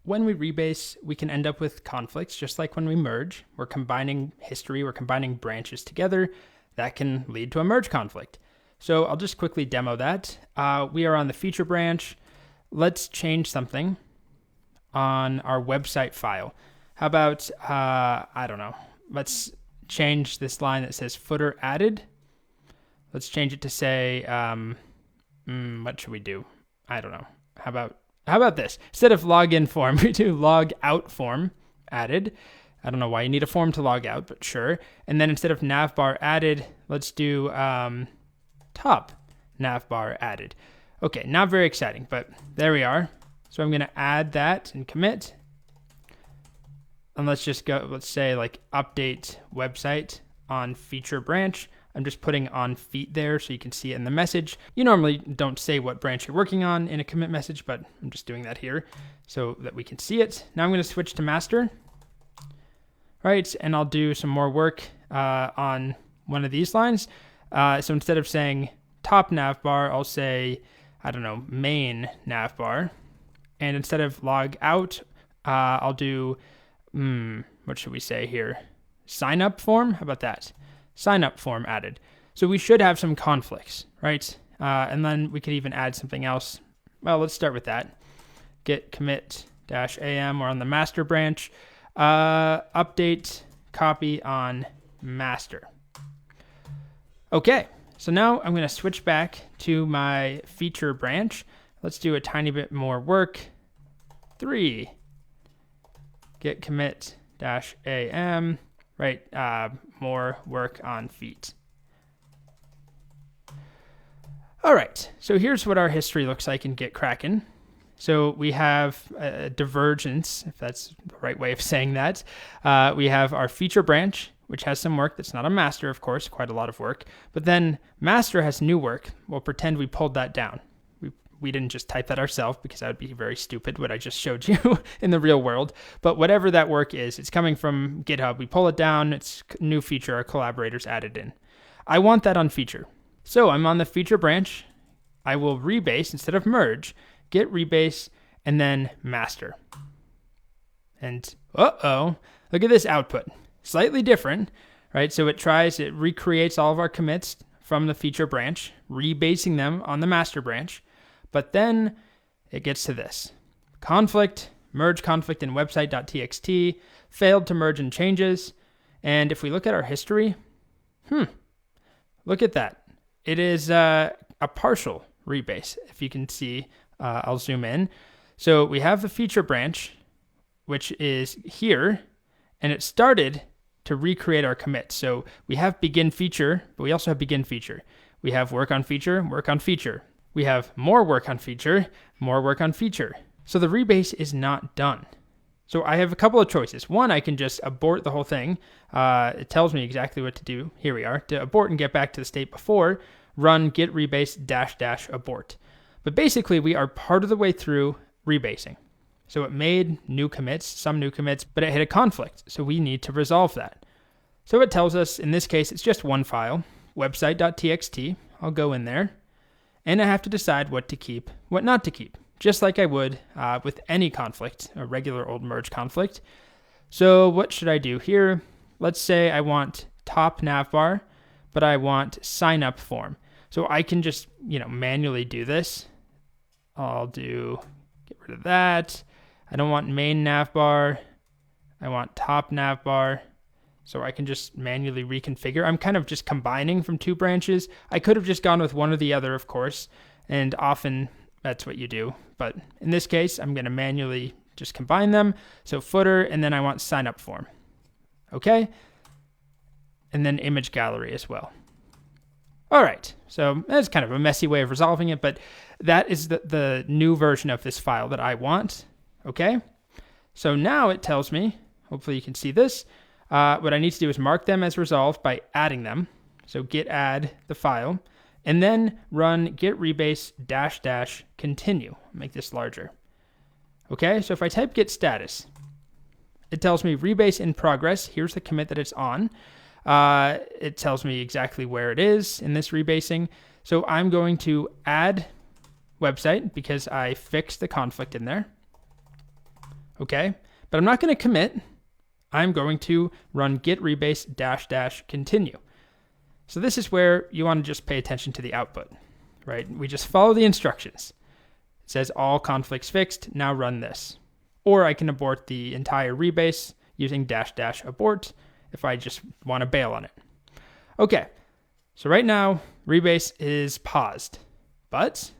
when we rebase, we can end up with conflicts, just like when we merge. We're combining history, we're combining branches together. That can lead to a merge conflict. So I'll just quickly demo that. We are on the feature branch. Let's change something on our website file. How about, I don't know, let's change this line that says footer added. Let's change it to say, what should we do? I don't know. How about this? Instead of login form, we do log out form added. I don't know why you need a form to log out, but sure. And then instead of navbar added, let's do top navbar added. Okay, not very exciting, but there we are. So I'm going to add that and commit. And let's just go, let's say like update website on feature branch. I'm just putting on feet there so you can see it in the message. You normally don't say what branch you're working on in a commit message, but I'm just doing that here so that we can see it. Now I'm going to switch to master. Right, and I'll do some more work on one of these lines. So instead of saying top navbar, I'll say, I don't know, main navbar. And instead of log out, I'll do, what should we say here? Sign up form? How about that? Sign up form added. So we should have some conflicts, right? And then we could even add something else. Well, let's start with that. Git commit -am. We're on the master branch. Update copy on master. Okay, so now I'm going to switch back to my feature branch. Let's do a tiny bit more work. 3 git commit -am, right? More work on feet. All right, so here's what our history looks like in Git Kraken. So we have a divergence, if that's the right way of saying that. We have our feature branch, which has some work that's not a master, of course, quite a lot of work. But then master has new work. We'll pretend we pulled that down. We didn't just type that ourselves because that would be very stupid, what I just showed you in the real world. But whatever that work is, it's coming from GitHub. We pull it down. It's a new feature our collaborators added in. I want that on feature. So I'm on the feature branch. I will rebase instead of merge. Git rebase, and then master. And look at this output. Slightly different, right? So it recreates all of our commits from the feature branch, rebasing them on the master branch. But then it gets to this. Conflict, merge conflict in website.txt, failed to merge in changes. And if we look at our history, look at that. It is a partial rebase, if you can see. I'll zoom in. So we have the feature branch, which is here, and it started to recreate our commit. So we have begin feature, but we also have begin feature. We have work on feature, work on feature. We have more work on feature, more work on feature. So the rebase is not done. So I have a couple of choices. One, I can just abort the whole thing. It tells me exactly what to do. Here we are. To abort and get back to the state before, run git rebase -- abort. But basically, we are part of the way through rebasing. So it made new commits, some new commits, but it hit a conflict. So we need to resolve that. So it tells us, in this case, it's just one file, website.txt. I'll go in there, and I have to decide what to keep, what not to keep, just like I would with any conflict, a regular old merge conflict. So what should I do here? Let's say I want top navbar, but I want sign up form. So I can just, manually do this. I'll get rid of that. I don't want main navbar. I want top navbar. So I can just manually reconfigure. I'm kind of just combining from two branches. I could have just gone with one or the other, of course, and often that's what you do. But in this case, I'm going to manually just combine them. So footer, and then I want sign up form. Okay? And then image gallery as well. All right, so that's kind of a messy way of resolving it, but that is the new version of this file that I want, okay? So now it tells me, hopefully you can see this, what I need to do is mark them as resolved by adding them. So git add the file, and then run git rebase -- continue. Make this larger. Okay, so if I type git status, it tells me rebase in progress. Here's the commit that it's on. It tells me exactly where it is in this rebasing. So I'm going to add website because I fixed the conflict in there. okay? But I'm not going to commit. I'm going to run git rebase -- continue. So this is where you want to just pay attention to the output, right? We just follow the instructions. It says all conflicts fixed, now run this. Or I can abort the entire rebase using -- abort if I just want to bail on it. Okay, so right now, rebase is paused, but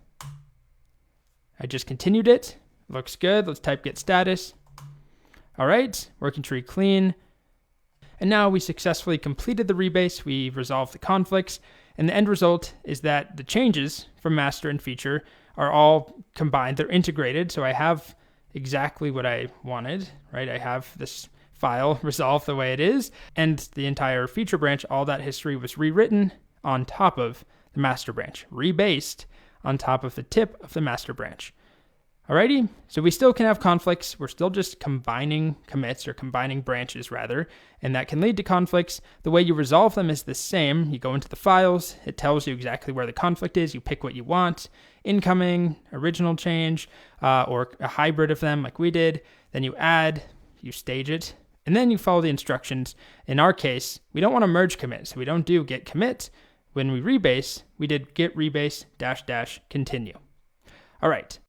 I just continued it. Looks good. Let's type git status. All right, working tree clean. And now we successfully completed the rebase. We resolved the conflicts. And the end result is that the changes from master and feature are all combined. They're integrated. So I have exactly what I wanted, right? I have this file resolved the way it is. And the entire feature branch, all that history was rewritten on top of the master branch, rebased on top of the tip of the master branch. Alrighty, so we still can have conflicts. We're still just combining commits or combining branches rather, and that can lead to conflicts. The way you resolve them is the same. You go into the files, it tells you exactly where the conflict is. You pick what you want, incoming, original change, or a hybrid of them like we did. Then you add, you stage it, and then you follow the instructions. In our case, we don't want to merge commit, so we don't do git commit. When we rebase, we did git rebase -- continue. All right.